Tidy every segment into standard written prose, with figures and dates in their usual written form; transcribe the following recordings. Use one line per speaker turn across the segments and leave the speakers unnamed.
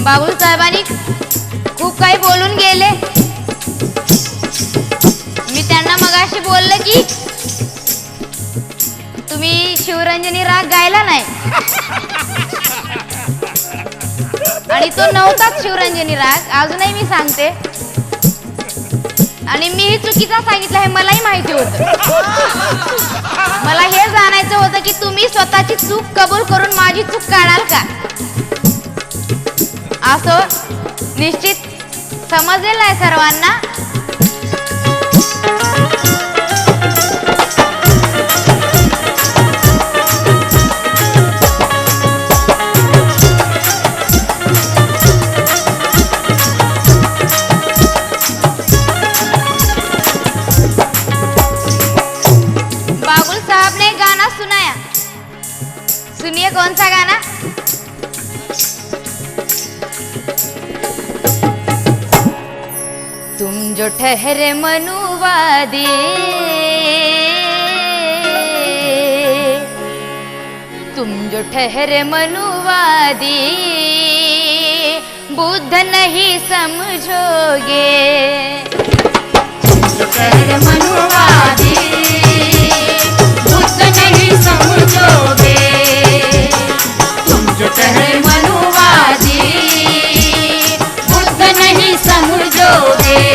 बाबूल साहेबांनी खूप काही बोलून गेले. मी त्यांना मगाशी बोलले की तुम्ही शिवरंजनी राग गायला नाही आणि तो नव्हताच शिवरंजनी राग. अजूनही मी सांगते आणि मीही चुकीचा सांगितलं हे मलाही माहिती होतं. मला हे जाणायचं होतं की तुम्ही स्वतःची चूक कबूल करून माझी चूक काढाल का. असं निश्चित समजलेलं आहे सर्वांना. बाबुल साहब ने गाना सुनाया, सुनिए कौन सा गाना. तुम जो ठहरे मनुवादी, तुम जो ठहरे मनुवादी, बुद्ध नहीं समझोगे. तुम जो ठहरे मनुवादी, बुद्ध नहीं समझोगे. तुम जो ठहरे मनुवादी, बुद्ध नहीं समझोगे.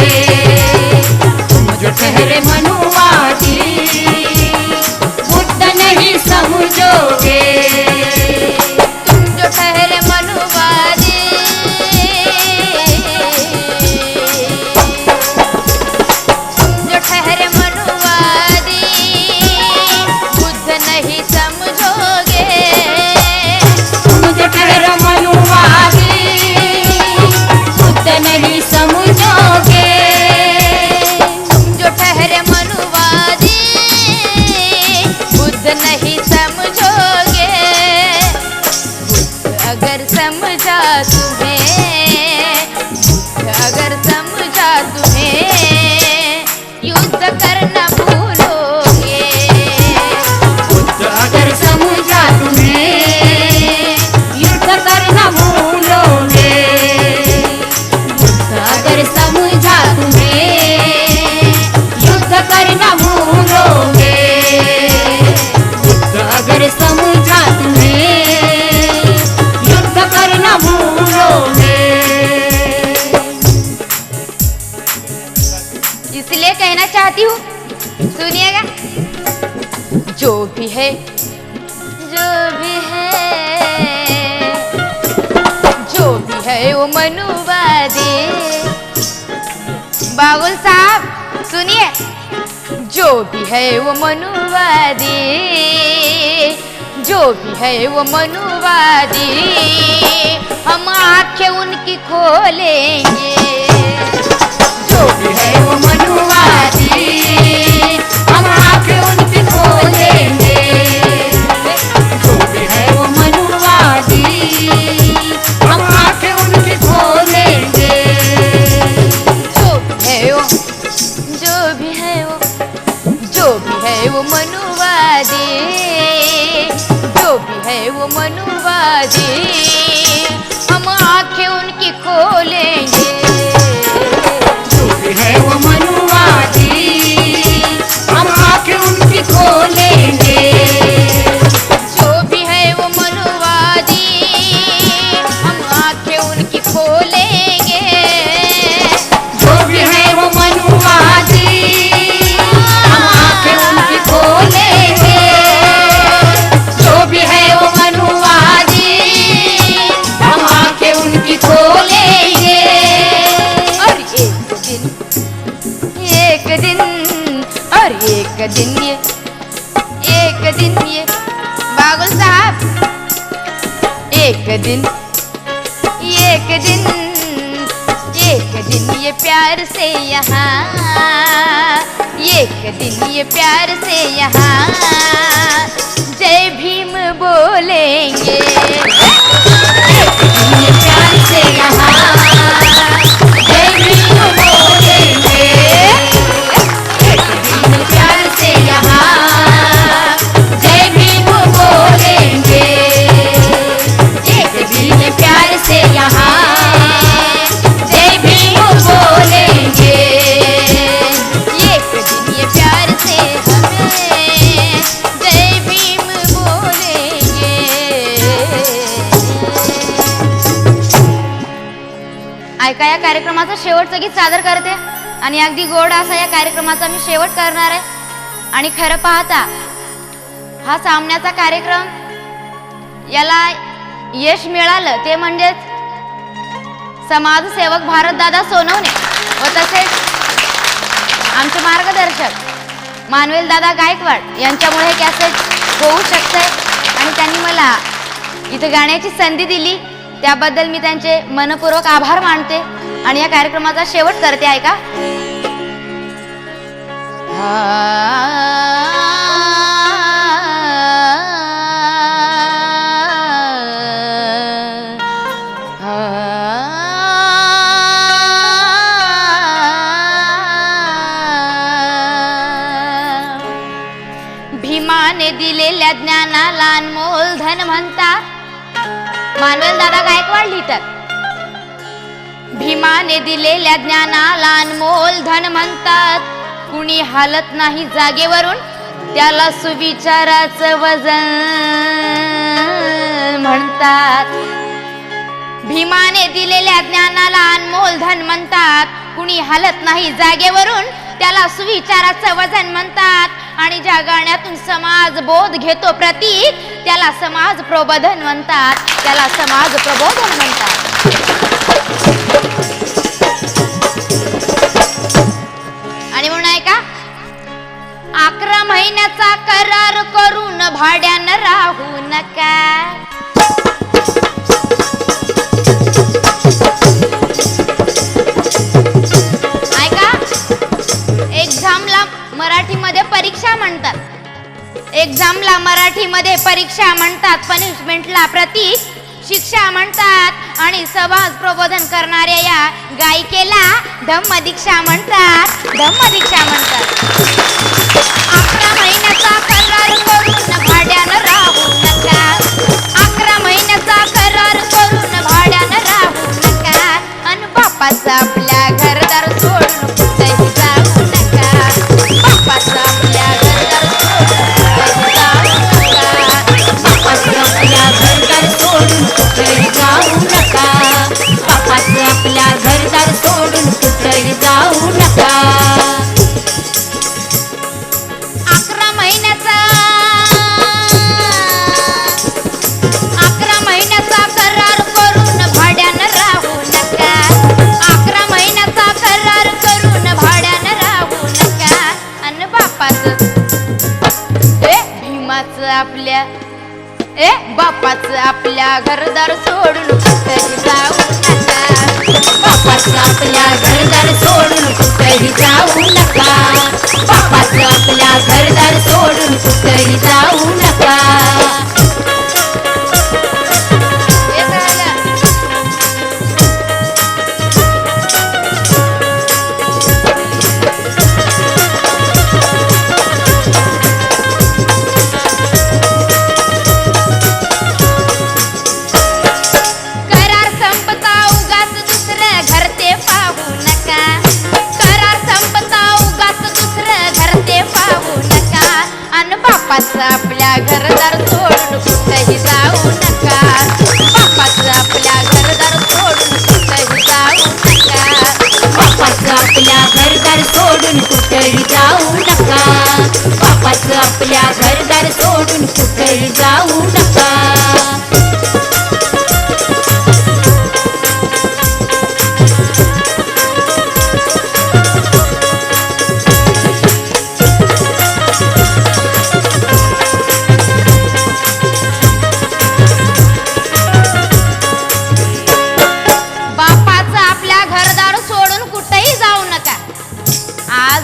तुम जो ठहरे मनुवादी, बुद्ध नहीं समझोगे. तुम जो ठहरे मनुवादी, तुम जो ठहरे मनुवादी, बुद्ध नहीं समझोगे. तुम जो ठहरे मनुवादी, बुद्ध नहीं समझोगे. तुम जो ठहरे मनुवादी, बुद्ध नहीं समझोगे. बुद्ध अगर समझा तुम्हें, बुद्ध अगर समझा तुम्हें, युद्ध करना भूलोगे. बुद्ध अगर समझा तुम्हें, युद्ध करना भूलोगे. बुद्ध अगर समझा तुम्हें, युद्ध करना भूलोगे. बुद्ध अगर समझा तुम्हें, युद्ध करना भूलोगे. इसलिए कहना चाहती हूँ, सुनिएगा. जो भी है, जो भी है, जो भी है वो मनुवादी. बाबुल साहब सुनिए. जो भी है वो मनुवादी, जो भी है वो मनुवादी, हम आंखें उनकी खोलेंगे. जो भी है वो मनुवादी, हम आंखें उनकी खोलेंगे. जो भी है वो मनुवादी, हम आंखें उनकी खोलेंगे. जो भी है वो, जो भी है वो, जो भी है वो मनुवादी, जो भी है वो मनुवादी, हम आंखें उनकी खोलेंगे. जो भी है वो मनुवादी, हम आंखें उनकी खोलेंगे. जो भी है वो मनुवादी, हम आंखें उनकी खोलेंगे. जो भी है वो मनुवादी, हम आंखें उनकी खोलेंगे. जो भी है वो मनुवादी, हम आंखें उनकी खोलेंगे. और एक दिन, और एक दिन ये, एक दिन ये बाबुल साहब, एक दिन, एक दिन, एक दिन ये प्यार से यहाँ, एक दिन ये प्यार से यहाँ जय भीम बोलेंगे. एक दिन ये प्यार से यहाँ जय भीम बोलेंगे. एक दिन ये प्यार से यहाँ जय भीम बोलेंगे. एक दिन ये प्यार से यहाँ ऐका, या कार्यक्रमाचा शेवटचं गीत सादर करते आणि अगदी गोड असा या कार्यक्रमाचा मी शेवट करणार आहे. आणि खरं पाहता हा सामन्याचा कार्यक्रम याला यश मिळालं ते म्हणजेच समाजसेवक भारतदादा सोनवणे व तसेच आमचे मार्गदर्शक मानवेल दादा गायकवाड यांच्यामुळे हे कॅसेट होऊ शकते. आणि त्यांनी मला इथं गाण्याची संधी दिली त्याबद्दल मी त्यांचे मनपूर्वक आभार मानते आणि या कार्यक्रमाचा शेवट करते. ऐका. भीमाने दिलेल्या ज्ञानाला अनमोल धन म्हणतात. मानवेल दादा गायकवाड लिहितात, भीमाने दिलेल्या ज्ञानाला अनमोल धन म्हणतात. कुणी हालत नाही जागेवरून त्याला सुविचाराचं वजन म्हणतात. भीमाने दिलेल्या ज्ञानाला अनमोल धन म्हणतात. कुणी हालत नाही जागेवरून त्याला सुविचाराचं वजन म्हणतात. आणि ज्या गाण्यातून समाज बोध घेतो प्रतीक त्याला समाज प्रबोधन म्हणतात. त्याला समाज प्रबोधन म्हणतात. आणि म्हणून ऐका, 11 महिन्याचा करार करून भाड्यानं राहू नका. एक्झामला मराठीमध्ये परीक्षा म्हणतात. एक्झामला मराठीमध्ये परीक्षा म्हणतात. पनिशमेंटला प्रतीक शिक्षा म्हणतात. आणि समाज प्रबोधन करणाऱ्या या गायिकेला धम्मदीक्षा म्हणतात. धम्मदीक्षा म्हणतात. 11 महिन्याचा करार करून भाड्यानं राहू नका. 11 महिन्याचा करार करून भाड्यानं राहू नका. अन बापाचा आपल्या घरदार सोडून कुठेही जाऊ नका. बापाचा आपल्या घरदार सोडून कुठेही जाऊ नका. बापाचं आपल्या घरदार सोडून कुठेही जाऊ नका. 11 महिन्याचा करार करून भाड्यानं राहू नका. 11 महिन्याचा करार करून भाड्यानं राहू नका. अन बापाचं भीमाचं आपल्या बापाचं आपल्या घरदार सोडून कुठेही जाऊ नका. बापाचं आपल्या घरदार सोडून कुठेही जाऊ नका. बापाचं आपल्या घरदार सोडून कुठेही जाऊ नका. बापाचं आपल्या घरदार सोडून कुठेही जाऊ नका. बापाचं आपल्या घरदार सोडून कुठेही जाऊ नका. बापाचं आपल्या घरदार सोडून कुठेही जाऊ नका. बापाचं आपल्या घरदार सोडून कुठेही जाऊ नका.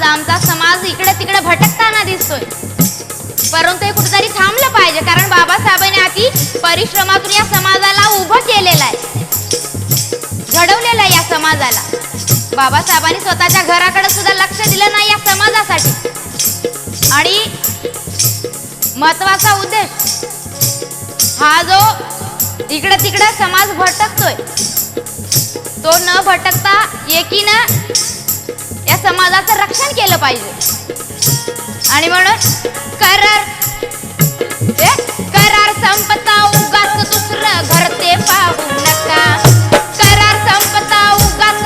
आमचा समाज इकडे तिकडे भटकताना दिसतोय, परंतु हे कुठेतरी थांबलं पाहिजे. कारण बाबासाहेबांनी अति परिश्रमातून या समाजाला उभं केलेलं आहे, घडवलेलं आहे या समाजाला. बाबासाहेबांनी स्वतःच्या घराकडे सुद्धा लक्ष दिलं नाही या समाजासाठी. आणि महत्वाचा उद्देश हा जो इकडे तिकडे समाज भटकतोय तो न भटकता एकीनं या समाजाचं रक्षण केलं पाहिजे. आणि म्हणून करार संपता उगाच दुसरं घर ते पाहू नका. करार संपता उगाच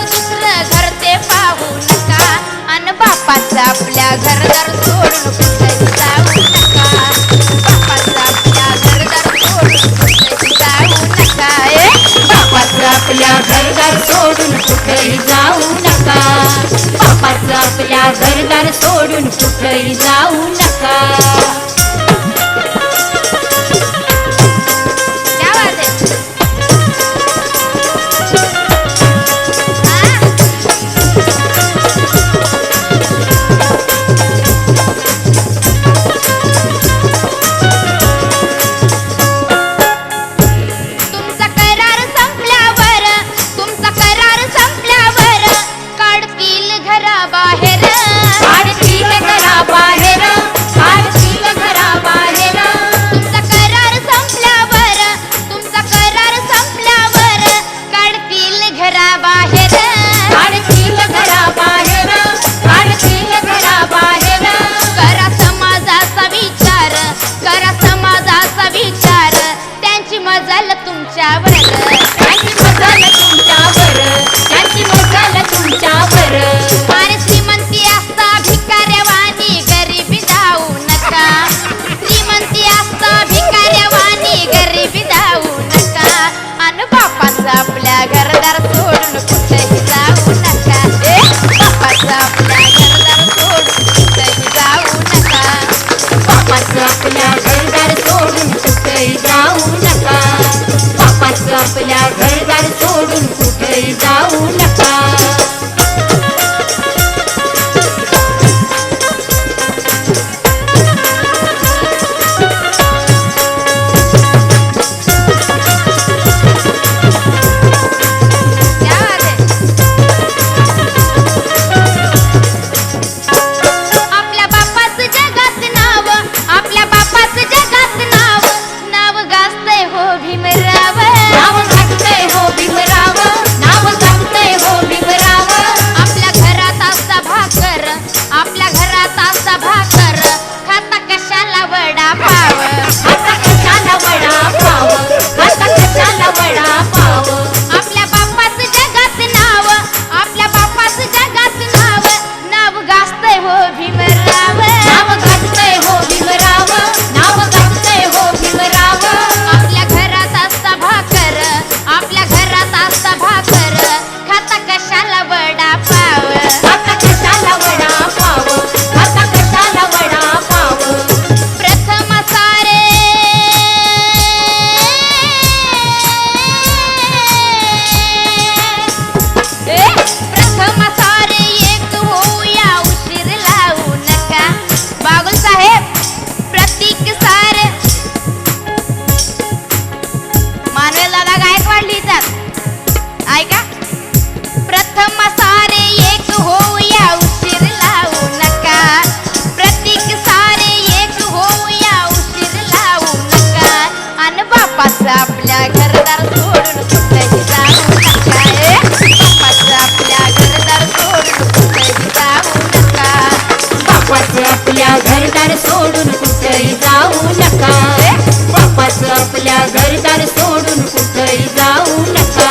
आपल्या घरदार सोडून कुठेही जाऊ नका. बापाचं आपल्या घरदार सोडून कुठेही जाऊ नका. आपल्या घरदार सोडून कुठेही जाऊ नका. घरदार सोडून कुठेही जाऊ नका. बापाचं आपल्या घरदार सोडून कुठेही जाऊ नका.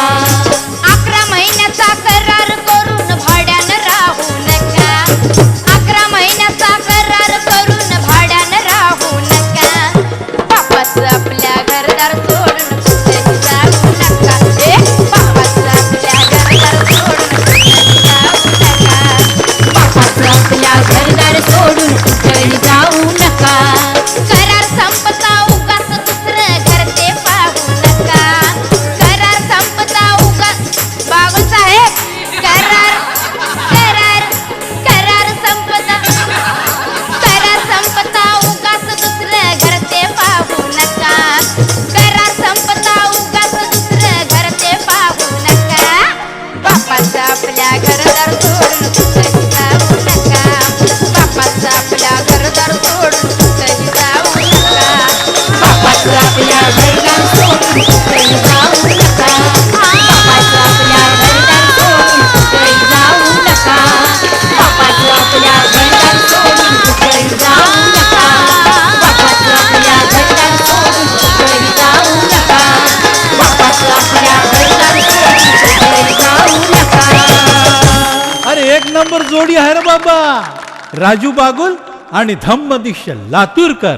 11 महिन्याचा करार करून भाड्यानं राहू नका. 11 महिन्याचा करार करून भाड्यानं राहू नका. बापाचं आपल्या घरदार सोडून कुठेही जाऊ नका. बापाचं आपल्या घरदार सोडून कुठेही जाऊ नका. बापाचं आपल्या घरदार सोडून कुठेही जाऊ नका. करार संपता उगाच दुसरं घर ते पाहू नका. करार संपता उगाच बागुल साहेब करार करार करार संपता उगाच दुसरं घर ते पाहू नका. करार संपता उगाच दुसरं घर ते पाहू नका. बापाचं आपल्या घरदार सोडून कुठेही जाऊ नका. बापाचं आपल्या घरदार सोडून कुठेही जाऊ नका. बापाचं आपल्या घरदार सोडून कुठेही जाऊ नका. बापाचं आपल्या घरदार सोडून कुठेही जाऊ नका. बापाचं आपल्या घरदार सोडून कुठेही जाऊ नका. बापाचं आपल्या घरदार सोडून कुठेही जाऊ नका. बापाचं आपल्या घरदार सोडून कुठेही जाऊ नका.
अरे एक नंबर जोडी आहे रे बाबा. राजू बागुल आणि धम्मदीक्ष लातूरकर.